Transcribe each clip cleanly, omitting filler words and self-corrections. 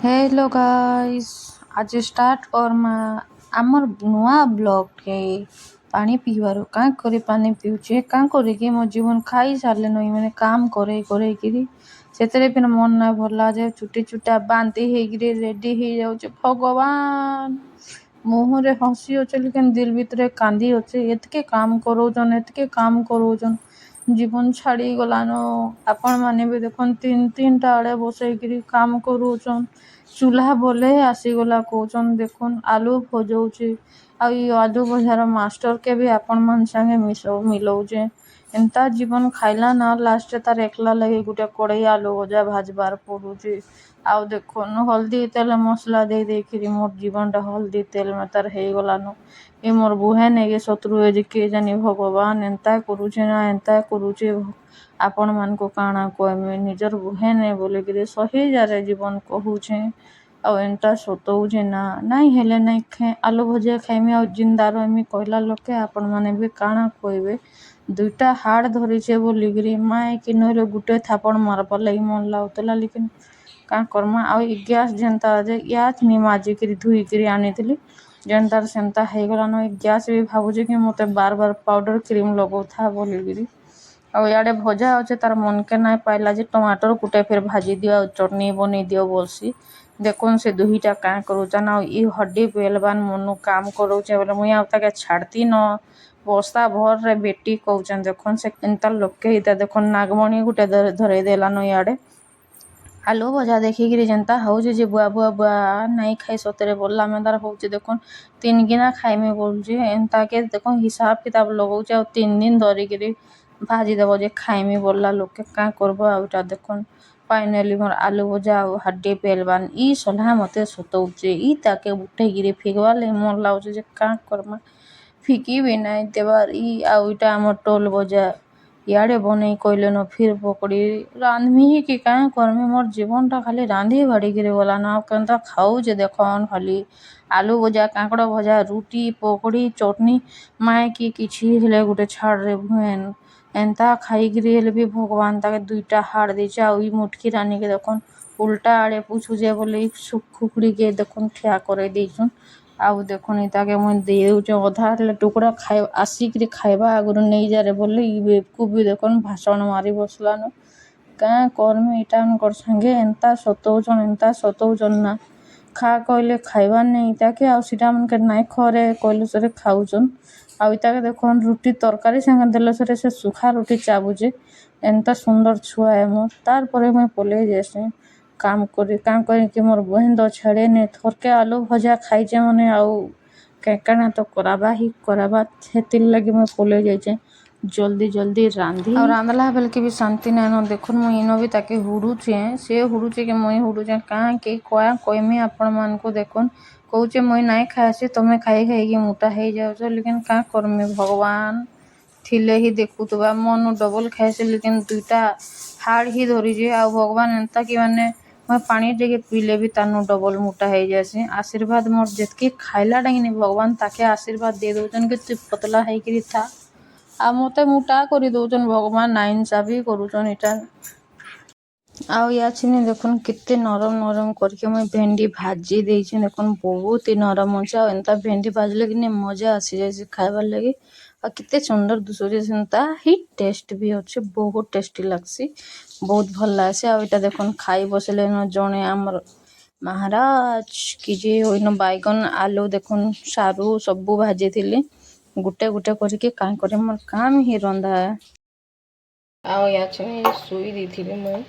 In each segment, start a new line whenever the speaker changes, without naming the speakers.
Hello guys. आज start Karma आमर नुआ ब्लॉग के पानी पीवार काँ करे पानी पीऊचे काँ करे कि मो जीवन खाई सारे नई मैंने काम करे करे कि से मन ना भरला जे चुटी चुटा बांती हो रेडी हो जाऊे भगवान मुहरे हसी अच्छे लेकिन दिल भितर कांदी अच्छे एतके काम करोजन एतके काम करोजन जीवन छाड़ी गलान आपण मैंने भी देखन तीन तीन टा आड़े बसईकि काम करोचन चूल्हा बोले आसीगला कौन देखुन आलू भजौचे आलू भजार मास्टर के भी आपण मन संगे मिलौचे एंता जीवन खाइला ना लास्ट तार एकला लगे गोटे कड़ई आलू भजा भाजबार पड़ुचे आउ देखुन हल्दी तेल मसला दे देखिरी मोर जीवन टा हल्दी तेल में तार हो गलान ये मोर बुहे नहीं शत्रु किए जानी भगवान एंता करुचे ना एंता करुचे आपण मान को काना कहमे निजर बुहे नहीं बोलिकी सही जारे जीवन कहूचे एंता सतौचे ना नहीं हेले नहीं खाए आलू भजिया खाइमी आ जिंदा रही कहला लोके आपण मैंने भी काना कहबे दुईटा हाड़ धरीचे बोलिकी माए कि नहले गुटे थापड़ मारबार लगी मन लाଗୁଥିଲା लेकिन काँ करमा आ गैस जेनता याच नि माजिकी धुईकी आनी जेनतार सेमता हो गलान गैस भी भावुचे कि मत बार बार पाउडर क्रीम लगौ था बोलिकी आड़े भजा अच्छे तार मन के ना पाइला जे टमाटर गुटे फिर भाजी दियो चटनी बनी दियो बोलसी देखुन से दुहीटा काँ करूचा ना ई हड्डी पहलवान मनु काम करोचे बोले मुई आगे छाड़ती न बस्ता भर रे बेटी कहउचन देखुन से एंता लोके इता देखुन नागमणि गुटे धरे देलान इे आलू भजा देखिकी जेनता हूँ जे बुआ बुआ बुआ नहीं खाई सतरे बोलला में तार हूँ देखुन तीन गिना खाइमी बोलुचे एंता के देखो हिसाब किताब लगौचे आ 3 दिन धरिकी भाजी देव जे खाइमी बोलला लोग के काँ करबो आउटा देखुन फाइनली मोर आलू भजा आ हड्डी पहलवान ई सलाह मते सतौचे ई ताके उठेगिरी फिगवा ले मन लाଗୁचे जे काँ करमा फिकी भी नहीं देवार ई आउटा आम टोल भजा इे बन कहले न फिर पकड़ी रांधमी कि काँ करमी मोर जीवन टा खाली रांधी बाड़ीकी गला ना केनता खाऊचे देखन खाली आलू भजा कांकड़ भजा रुटी पकड़ी चटनी माए कि किछि हेले गोटे छाड़ रे भुएन एंता खाईकिरी हेले भी भगवान ताके दुईटा हाड़ देचे आ मुटकी रानी के देखन उल्टा आड़े पूछुचे बोले खुखड़ी के देखुन ठिया करे देछुन आउ देखुन ताके मुई देउचे अधा टुकड़ा खाए आसिक खाइबा आगुरी नहीं जारे बोले बेबकू भी देखुन भाषण मारी बसलान काँ करमी इटा संगे एंता सतौचन ना खा कहले खाइबार नहीं ताके आटा मन के नाई खरे कहले सरे खाऊचन आगे देखुन रुटी तरकारी संगे देले सरे से सुखा रुटी चाबुचे एंता सुंदर छुआ है मोर तार पर मैं पले जैसे काम करी काम कि मोर बहन तो छेड़े नहीं थरके आलू भजा खाइचे मने आउ केकना तो कराबा ही कराबा हेतिर लगी मैं पले जाइचे जल्दी जल्दी रांधी और रांधला बेल के भी शांति नहीं न देखुन मुई इनो भी ताके हुड़ुचे से हुड़ुचे कि मुई हुड़ुचे काँ के क्या कहमी आपण मान को देखुन कहूचे मुई नहीं खाएसी तुम्हें खाई खाई मोटा हो जाओ लेकिन काँ करमी भगवान थिले ही देखुवा मन डबल खाएसी लेकिन दुईटा हाड़ ही धरीचे आ भगवान एंता कि माने मैं पानी टे पीले भी तानु डबल मोटा हो जासी आशीर्वाद मोर जितकी खाइला डाइनी भगवान ताके आशीर्वाद दे दौन कि तू पतला होकर था आ मते मोटा कर दौन भगवान नाइंसाफी करुचन इटा आउ याचिनी देखुन कितने नरम नरम करके मुई भेंडी भाजी देइछि देखुन बहुत ही नरम अच्छे आ एंता भेंडी भाजले कि मजा आसी जाए खाइबार लगी आ कितने सुंदर दुसुचे सेंता ही टेस्ट भी अच्छे बहुत टेस्टी लगसी बहुत भल लागसी आ इटा देखुन खाई बसले न जने आमर महाराज कि जे ओइन बैगन आलू देखुन सारू सबू भाजी थिली गुटे गुटे करके काँ करे मोर काम ही रंधा आ याचिनी सुई दी थी मुई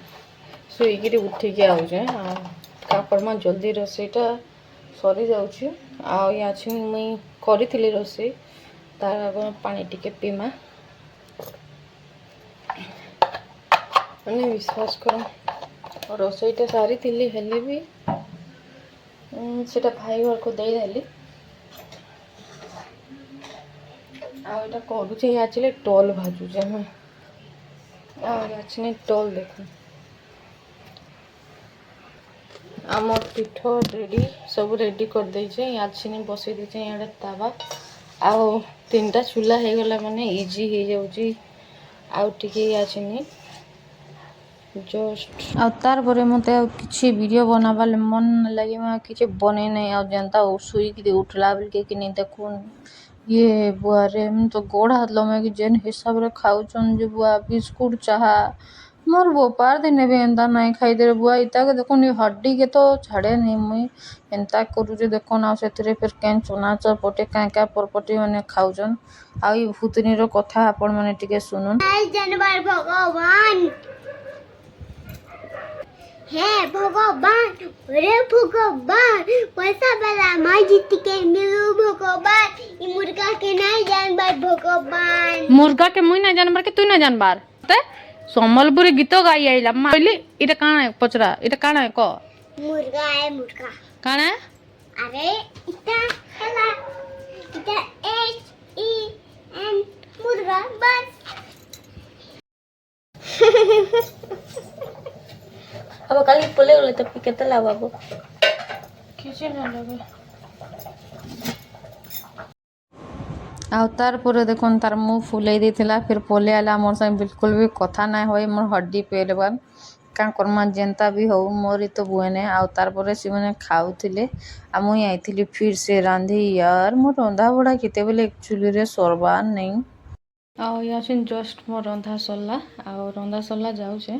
शुईकि उठिकी आउचे का करमा जल्दी रोसईटा सरी जाऊँगी आछि मुई करी रोसई तार आगे पानी टिके पीमा मैंने विश्वास कर रोसईटा सारी थी हेले भी सेटा भाई घर को देदेली आटा करुचे आचले टोल भाजुचे मैं आछनी टोल देख आम पिठ रेडी सब रेडी कर देचे याचिनी बसई देचे इे तावा आउ 3टा चूल्हा हो गला माने इजी हो जाउची आउ टिके याचिनी जस्ट आ तार ପରେ ମୋତେ ଆଉ କିଛି ଭିଡ଼ିଓ ବନାବାର୍ ମନ ନାଇଁ ଲାଗି ମୁଁ ଆଉ କିଛି ବନେଇ ନାଇଁ ଆଉ ଯେନ୍ତା ଶୋଇକିରି ଉଠଲା ବେଲ୍କେ କିନି ଦେଖୁନ୍ ଇଏ ବୁଆରେ ମୁଁ ତ ଗୋଡ଼ ହାତ ଲମେଇକି ଯେନ୍ ହିସାବରେ ଖାଉଛନ୍ ଯେ ବୁଆ ବିସ୍କୁଟ୍ ଚାହା ମୋର୍ ବୋପାର ଦିନେ ବି ଏନ୍ତା ନାଇଁ ଖାଇଦେରେ ବୁଆ ଇତାକେ ଦେଖୁନ୍ ଇ ହड्डी ତ ଛାଡ଼େ ନି ମୁଇଁ ଏନ୍ତା କରୁଛେ ଦେଖୁନ୍ ଆଉ ସେଥିରେ ଫେର୍ କେନ୍ ଚନା ଚପଟେ କାଁ ପରପଟେ ମାନେ ଖାଉଛନ୍ ଆଉ ଇ ଭୂତନୀର କଥା ଆପଣମାନେ ଟିକେ ଶୁନୁନ୍।
ভগবান হে ভগবান ওরে ভগবান পয়সা বেলা মাই জিতকে মিলু ভগবান ই মুরগা के नहीं जानबार भगवान
मुर्गा के मुई ना जानबार के तू ना जानबार ते सम्बलपुरी गीत गाई आइला माइली इटा काना है पचरा इटा काना है क
मुर्गा है मुर्गा
काना है
अरे इटा हला इटा एच ई एन मुर्गा बस
अब खाली पले गले तो केते लाबाबो
किसी ना लगे ଆଉ ତାର ପରେ ଦେଖୁନ୍ ତାର ମୁହ ଫୁଲେଇ ଦେଇଥିଲା ଫିର୍ ପଲେଇ ଆଇଲା ମୋର୍ ସାଙ୍ଗେ ବିଲକୁଲ ବି କଥା ନାଇଁ ହୋଇ ମୋର୍ ହड्डी ପେଲବାର୍ କାଁ କର୍ମା ଯେନ୍ତା ବି ହଉ ମୋରି ତ ବୁହେନେ ଆଉ ତାର ପରେ ସେମାନେ ଖାଉଥିଲେ ଆଉ ମୁଇଁ ଆଇଥିଲି ଫିର୍ ସେ ରାନ୍ଧି ୟାର ମୋର୍ ରନ୍ଧା ବଢ଼ା କେତେବେଲେ ଚୁଲିରେ ସରବାର୍ ନାଇଁ ଆଉ ୟାସିନ୍ ଜଷ୍ଟ ମୋର୍ ରନ୍ଧା ସରଲା ଆଉ ରନ୍ଧା ସରଲା ଯାଉଛେ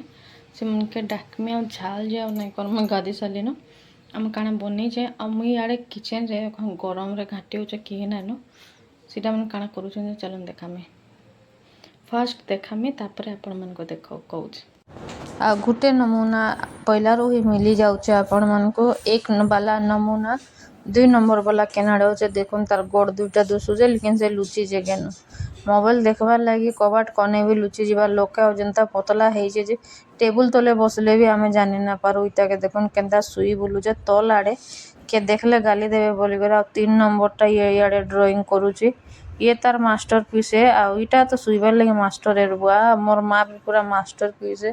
ସେମାନକେ ଡାକମି ଆଉ ଝାଲ ଯେ ଆଉ ନାଇଁ କର୍ମା ଗାଧି ସାରିଲିନ ଆମେ କାଣା ବନେଇଛେ ଆଉ ମୁଇଁ ଇଆଡ଼େ କିଚେନ୍ରେ ଗରମରେ ଘାଟି ହଉଛେ କିଏ ନାଇଁନ ସେଇଟା ମାନେ କାଣା କରୁଛନ୍ତି ଚାଲୁନ୍ ଦେଖାମି ଫାଷ୍ଟ ଦେଖାମି ତାପରେ ଆପଣମାନଙ୍କୁ କହୁଛି ଆଉ ଗୋଟେ ନମୁନା ପହିଲାରୁ ହିଁ ମିଲି ଯାଉଛେ ଆପଣମାନଙ୍କୁ ଏକ ବାଲା ନମୁନା 2 ନମ୍ବର ବାଲା କେନାଡ଼େ ଅଛେ ଦେଖୁନ୍ ତାର ଗୋଡ଼ ଦୁଇଟା ଦୁସୁଛେ ଲେକିନ୍ ସେ ଲୁଚିଛେ କେନ ମୋବାଇଲ ଦେଖବାର୍ ଲାଗି କବାଟ କନେ ବି ଲୁଚି ଯିବାର ଲୋକ ଆଉ ଯେନ୍ତା ପତଲା ହେଇଛେ ଯେ ଟେବୁଲ ତଲେ ବସିଲେ ବି ଆମେ ଜାନି ନା ପାରୁ ଇତାକେ ଦେଖୁନ୍ କେନ୍ତା ଶୁଇ ବୁଲୁଛେ ତଲ ଆଡ଼େ କିଏ ଦେଖିଲେ ଗାଲି ଦେବେ ବୋଲିକରି ଆଉ 3 ନମ୍ବରଟା ଇଆଡ଼େ ଡ୍ରଇଂ କରୁଛି ଇଏ ତାର ମାଷ୍ଟର ପିସ୍ ଆଉ ଇଟା ତ ଶୁଇବାର୍ ଲାଗି ମାଷ୍ଟର ବୁଆ ମୋର୍ ମା ବି ପୁରା ମାଷ୍ଟର ପିସ୍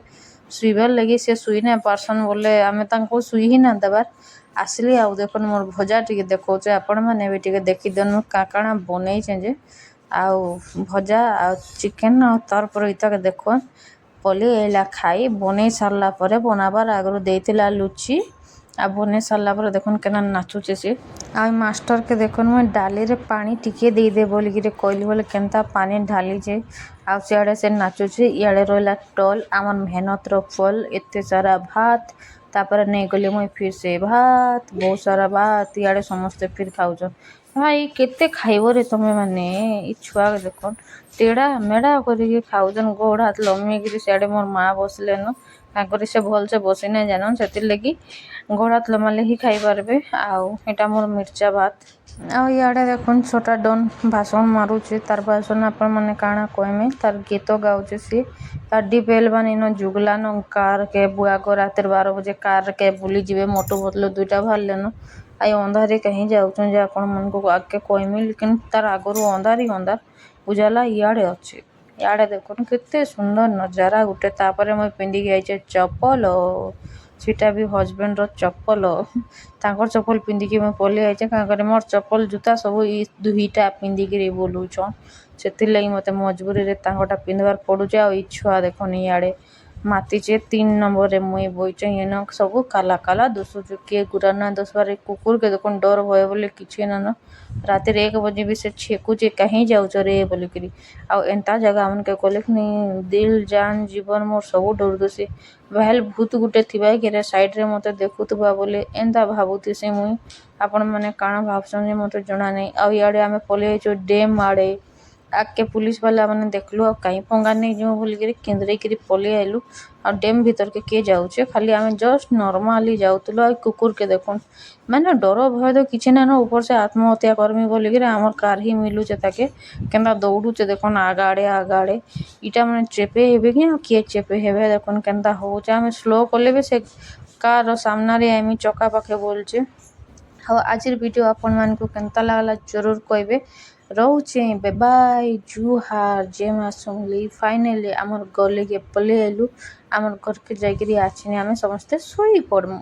ଶୁଇବାର୍ ଲାଗି ସେ ଶୁଇ ନାଇଁ ପାରସନ୍ ବୋଲେ ଆମେ ତାଙ୍କୁ ଶୁଇ ହିଁ ନା ଦେବାର୍ ଆସିଲି ଆଉ ଦେଖୁନ୍ ମୋର୍ ଭଜା ଟିକେ ଦେଖଉଛେ ଆପଣମାନେ ବି ଟିକେ ଦେଖିଦିଅନ୍ତୁ କାଣା ବନେଇଛେ ଯେ ଆଉ ଭଜା ଆଉ ଚିକେନ୍ ଆଉ ତାର ପରେ ଇତାକେ ଦେଖୁନ୍ ପଲେଇ ଆଇଲା ଖାଇ ବନେଇ ସାରିଲା ପରେ ବନାବାର ଆଗରୁ ଦେଇଥିଲା ଲୁଚି ଆଉ ବନେଇ ସାରିଲା ପରେ ଦେଖୁନ୍ କେନା ନାଚୁଛେ ସେ ଆଉ ମାଷ୍ଟରକେ ଦେଖୁନ୍ ମୁଇଁ ଡାଲିରେ ପାଣି ଟିକେ ଦେଇଦେ ବୋଲିକିରି କହିଲି ବୋଲେ କେନ୍ତା ପାଣି ଢାଲିଛେ ଆଉ ସିଆଡ଼େ ସେ ନାଚୁଛେ ଇଆଡ଼େ ରହିଲା ଟଲ୍ ଆମର୍ ମେହନତର ଫଲ ଏତେ ସାରା ଭାତ ତାପରେ ନେଇଗଲି ମୁଇଁ ଫିର୍ ସେ ଭାତ ବହୁତ ସାରା ଭାତ ଇଆଡ଼େ ସମସ୍ତେ ଫିର୍ ଖାଉଛନ୍ ଭାଇ କେତେ ଖାଇବ ରେ ତମେ ମାନେ ଇ ଛୁଆ ଦେଖୁନ୍ ତେଡ଼ା ମେଡ଼ା କରିକି ଖାଉଛନ୍ ଗୋଡ଼ ହାତ ଲମେଇକିରି ସିଆଡ଼େ ମୋର୍ ମା ବସିଲେନ ତାଙ୍କରି ସେ ଭଲସେ ବସି ନାଇଁ ଜାନନ୍ ସେଥିର୍ଲାଗି ଗୋଡ଼ ହାତ ଲମାଲେ ହିଁ ଖାଇପାରବେ ଆଉ ଏଇଟା ମୋର୍ ମିର୍ଚା ଭାତ ଆଉ ଇଆଡ଼େ ଦେଖୁନ୍ ଛୋଟା ଡନ୍ ଭାଷଣ ମାରୁଛେ ତାର ଭାଷଣ ଆପଣମାନେ କାଣା କହିମି ତାର ଗୀତ ଗାଉଛେ ସିଏ ତାର ଡିପେଲବାନ ଇନ ଜୁଗଲାନ କାରକେ ବୁଆଗ ରାତିର 12 ବଜେ କାରକେ ବୁଲିଯିବେ ମୋଟୁ ବୋତଲ 2ଟା ବାହାରିଲେନ ଆଇ ଅନ୍ଧାରେ କାହିଁ ଯାଉଛନ୍ ଯେ ଆପଣମାନଙ୍କୁ ଆଗକେ କହିମି ଲେକିନ୍ ତାର ଆଗରୁ ଅନ୍ଧାର ଉଜାଲା ଇଆଡ଼େ ଅଛି ଇଆଡ଼େ ଦେଖୁନ୍ କେତେ ସୁନ୍ଦର ନଜାରା ଗୋଟେ ତାପରେ ମୁଇଁ ପିନ୍ଧିକି ଆଇଛେ ଚପଲ ସେଟା ବି ହଜବେଣ୍ଡର ଚପଲ ତାଙ୍କର ଚପଲ ପିନ୍ଧିକି ମୁଁ ପଲେଇ ଆଇଛେ କାଁ କରି ମୋର୍ ଚପଲ ଜୁତା ସବୁ ଇ ଦୁଇଟା ପିନ୍ଧିକିରି ବୁଲୁଛନ୍ ସେଥିର୍ଲାଗି ମୋତେ ମଜବୁରୀରେ ତାଙ୍କରଟା ପିନ୍ଧବାର୍ ପଡ଼ୁଛେ ଆଉ ଇ ଛୁଆ ଦେଖୁନ୍ ଇଆଡ଼େ ମାତିଛେ 3 ନମ୍ବରରେ ମୁଇଁ ବଇଛେ ଇନ ସବୁ କାଲା କାଲା ଦୁସୁଛୁ କିଏ ଗୁରା ନା ଦଶବାରେ କୁକୁରକେ ଦେଖୁନ୍ ଡର ଭୟ ବୋଲି କିଛି ନାନ ରାତିରେ 1 ବଜେ ବି ସେ ଛେକୁଛେ କାହିଁ ଯାଉଛ ରେ ବୋଲିକିରି ଆଉ ଏନ୍ତା ଜାଗା ମାନକେ ଗଲେ କିନି ଦିଲ ଜାନ ଜୀବନ ମୋର୍ ସବୁ ଡରୁଦୁସି ଭାଇଲ ଭୂତ ଗୋଟେ ଥିବା କିରେ ସାଇଡ଼ରେ ମୋତେ ଦେଖୁଥିବା ବୋଲି ଏନ୍ତା ଭାବୁଥିସି ମୁଇଁ ଆପଣମାନେ କାଣା ଭାବୁଛନ୍ ଯେ ମୋତେ ଜଣା ନାହିଁ ଆଉ ଇଆଡ଼େ ଆମେ ପଲେଇ ଆଇଛୁ ଡେମ୍ ଆଡ଼େ ଆଗକେ ପୁଲିସ ବାଲା ମାନେ ଦେଖଲୁ ଆଉ କାଇଁ ପଙ୍ଗା ନେଇ ଯିବୁ ବୋଲିକିରି କେନ୍ଦ୍ରେଇକିରି ପଲେଇ ଆଇଲୁ ଆଉ ଡେମ୍ ଭିତରକେ କିଏ ଯାଉଛେ ଖାଲି ଆମେ ଜଷ୍ଟ ନର୍ମାଲି ଯାଉଥିଲୁ ଆଉ କୁକୁରକେ ଦେଖୁନ୍ ମାନେ ଡର ଭୟ ତ କିଛି ନାଇଁନ ଉପର ସେ ଆତ୍ମହତ୍ୟା କରମି ବୋଲିକିରି ଆମର୍ କାର ହିଁ ମିଲୁଛେ ତାକେ କେନ୍ତା ଦୌଡୁଛେ ଦେଖୁନ୍ ଆଗାଡ଼େ ଇଟା ମାନେ ଚେପେ ହେବେ କି ଆଉ କିଏ ଚେପେ ହେବେ ଦେଖୁନ୍ କେନ୍ତା ହଉଛେ ଆମେ ସ୍ଲୋ କଲେ ବି ସେ କାର ସାମ୍ନାରେ ଆମେ ଚକା ପାଖେ ବୋଲୁଛେ ଆଉ ଆଜିର ଭିଡ଼ିଓ ଆପଣମାନଙ୍କୁ କେନ୍ତା ଲାଗଲା ଜରୁର କହିବେ ରହୁଛେ ବାଏ ବାଏ ଜୁହାର ଜୟ ମା ସମଲେଇ ଫାଇନାଲି ଆମର ଗଲେକେ ପଲେଇ ଆଇଲୁ ଆମର ଘରକେ ଯାଇକିରି ଆଛିନି ଆମେ ସମସ୍ତେ ଶୋଇ ପଡ଼ମୁ।